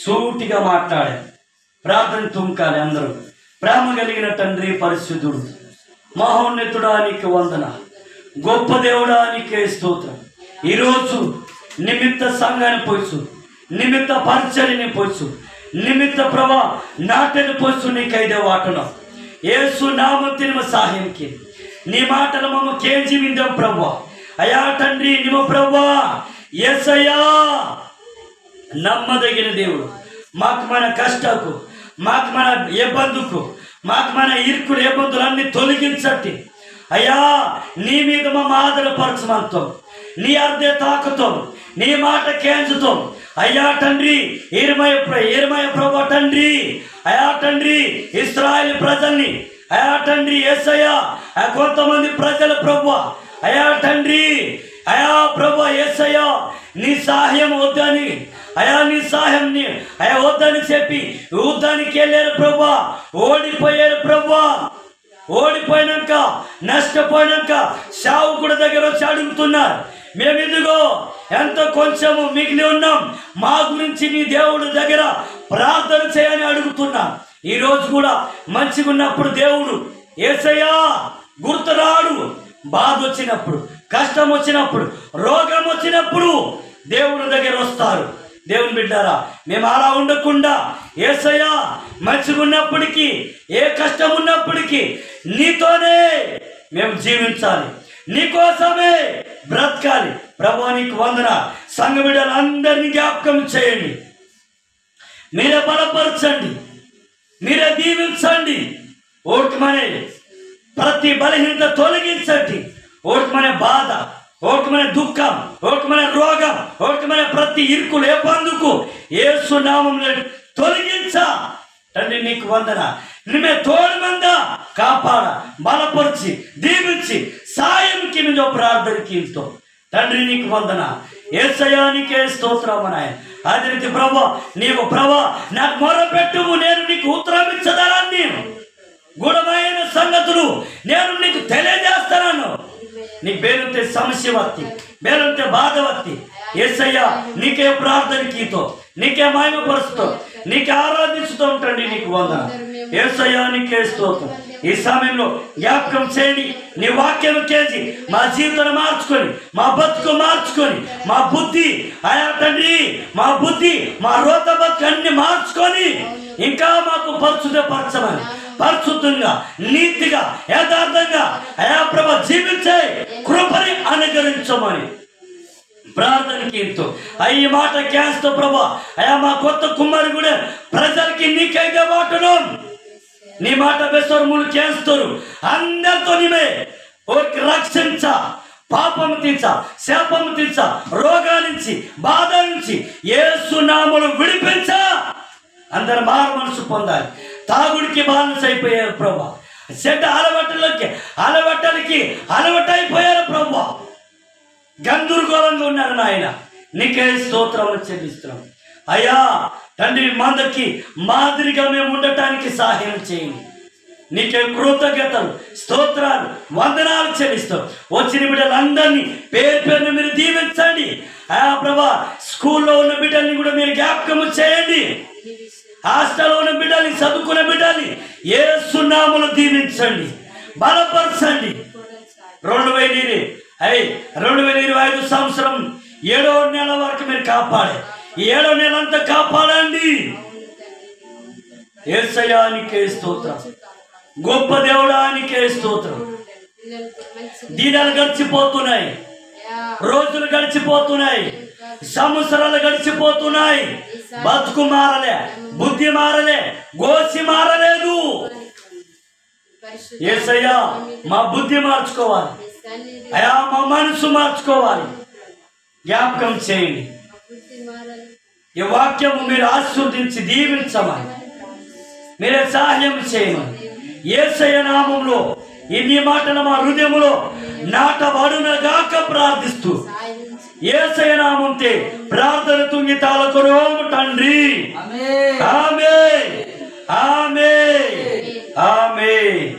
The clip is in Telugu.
సూటిగా మాట్లాడారు. ప్రార్థన తుంకాలి అందరూ. ప్రేమ కలిగిన తండ్రి, పరిశుద్ధుడు, మహోన్నతుడానికి వందన, గొప్ప దేవుడానికి స్తోత్రం. ఈరోజు నిమిత్త సంఘాన్ని పోచు, నిమిత్త పరిచర్యని పోచు, నిమిత్త ప్రభా నాటని పోచు నీకైదే వాటను యేసు నామమున సహాయంకి నీ మాటలు మమ్మ కేజీ విందాం ప్రభా. అయా తండ్రి నిమ్మ ప్రభా యేసయ్యా నమ్మదగిన దేవుడు. మాకు మన కష్టకు, మాకు మన ఇబ్బందుకు, మాకు మన ఇరుకులు ఇబ్బందులన్నీ తొలగించట్టి అయ్యా నీ మీద మమ్మ ఆదరపరచమంతో, నీ అర్ధే తాకుతో, నీ మాట కేంచుతో అయ్యా తండ్రి ఇర్మయ ప్రభా తండ్రి, అయా తండ్రి ఇశ్రాయేలు ప్రజల్ని అయా తండ్రి యేసయ్యా కొంతమంది ప్రజల ప్రభా అయా తండ్రి అయా ప్రభా యేసయ్యా నీ సహాయం వద్దని అయా నీ సహాయం అయా వద్దని చెప్పి యుద్ధానికి వెళ్ళారు ప్రభా, ఓడిపోయారు ప్రభా. ఓడిపోయినాక నష్టపోయినాక సేవకుడి దగ్గర వచ్చి అడుగుతున్నారు, మేము ఇదిగో ఎంత కొంచెము మిగిలి ఉన్నాం, మా గురించి నీ దేవుడి దగ్గర ప్రార్థన చేయని అడుగుతున్నాం. ఈరోజు కూడా మంచిగా ఉన్నప్పుడు దేవుడు యేసయ్యా గుర్తురాడు. బాధ వచ్చినప్పుడు, కష్టం వచ్చినప్పుడు, రోగం వచ్చినప్పుడు దేవుడి దగ్గర వస్తారు. దేవుని బిడ్డారా, మేము అలా ఉండకుండా యేసయ్యా మంచిగా ఉన్నప్పటికీ, ఏ కష్టం ఉన్నప్పటికీ నీతోనే మేము జీవించాలి, నీకోసమే బ్రతకాలి. ప్రభువా నీకు వందన. సంఘ బిడ్డలందరినీ జ్ఞాపకం చేయండి, మీరే బలపరచండి, మీరే దీవించండి. ఓటమనే ప్రతి బలహీనత తొలగించండి. ఓటమనే బాధ, ఓటమనే దుఃఖం, ఓటమనే రోగం, ఓటమనే ప్రతి ఇరుకులు ఏ బందుకు యేసు నామములో తొలగించా తండ్రి నీకు వందన. నిన్నే తోడుమందా కాపాడ, బలపరిచి, దీవించి సాయంకి నువ్వు ప్రార్థనకి ఇంతో తండ్రి నీకు వందన. యేసయ్యానికే స్తోత్రమనాయ. అదే రీతి ప్రభా నీవు ప్రభా నాకు మొరపెట్టుము, నేను నీకు ఉత్తరం ఇచ్చదాన్ని, గుణమైన సంగతులు నేను నీకు తెలియజేస్తాను. నీ బేలుంటే సమస్య వత్తి, బేలుంటే బాధ వత్తి యేసయ్యా నీకే ప్రార్థనకితో, నీకే మహిమపరుస్తూ, నీకే ఆరాధిస్తూ ఉంటాండి నీకు వందన. యేసయ్యా నీకే స్తోత్రం. ఈ సమయంలో జ్ఞాపకం చేయండి, నీ వాక్యం కేజీ మా జీవితాన్ని మార్చుకొని, మా బతుకు మార్చుకొని, మా బుద్ధి అయా తండ్రి మా బుద్ధి మా రోత బతుకు అన్ని మార్చుకొని ఇంకా మాకు పరిశుద్ధపరచమని, పరిశుద్ధంగా నీతిగా యథార్థంగా అయా ప్రభ జీవించే కృపని అనుగ్రహించమని ప్రార్థనకి ఎంతో అయ్యి మాట క్యాన్స్తో ప్రభా అయా మా కొత్త కుమారి కూడా ప్రజలకి నీకైతే వాటను నీ మాట బెసరుములు చేస్తారు అందరితో నీవే ఓరికి రక్షించ, పాపము తీర్చ, శాపము తీర్చ, రోగాల నుంచి, బాధ నుంచి యేసు నామములో విడిపించ. అందరు మారు మనసు పొందాలి. తాగుడికి బానిస అయిపోయారు ప్రభా, చెడ్డ అలవట్టలకి అలవట్టయిపోయారు ప్రభా, గందరగోళంగా ఉన్నారు నాయన. నీకే స్తోత్రములు చెల్లిస్తున్నాం అయ్యా తండ్రి. మందకి మాదిరిగా మేము ఉండటానికి సహాయం చేయండి. నీకే కృతజ్ఞతలు, స్తోత్రాలు, వందనాలు చెల్లిస్తాం. వచ్చిన బిడ్డలందరినీ పేరు పేరుని మీరు దీవించండి అయా ప్రభా. స్కూల్లో ఉన్న బిడ్డల్ని కూడా మీరు జ్ఞాపకము చేయండి. హాస్టల్లో ఉన్న బిడ్డల్ని, చదువుకున్న బిడ్డల్ని యేసు నామములో దీవించండి, బలపరచండి. 2025 సంవత్సరం 7వ నెల వరకు మీరు కాపాడే, 7వ నెల అంతా కాపాడండి. యేసయ్యానికే స్తోత్రం, గొప్ప దేవుడానికే స్తోత్రం. దినాలు గడిచిపోతున్నాయి, రోజులు గడిచిపోతున్నాయి, సంవత్సరాలు గడిచిపోతున్నాయి. బతుకు మారలే, బుద్ధి మారలే, గోసి మారలేదు. యేసయ్యా మా బుద్ధి మార్చుకోవాలి అయా, మా మనసు మార్చుకోవాలి. జ్ఞాపకం చేయండి. ఈ వాక్యము మీరు ఆస్వాదించి దీవించమని, మీరే సహాయం చేయమని యేసయ్య నామములో ఇన్ని మాటలు మా హృదయములో నాటబడునగాక ప్రార్థిస్తూ యేసయ్య నామముతో ప్రార్థన తుంగితాలకురోము తండ్రి. ఆమేన్, ఆమేన్, ఆమేన్.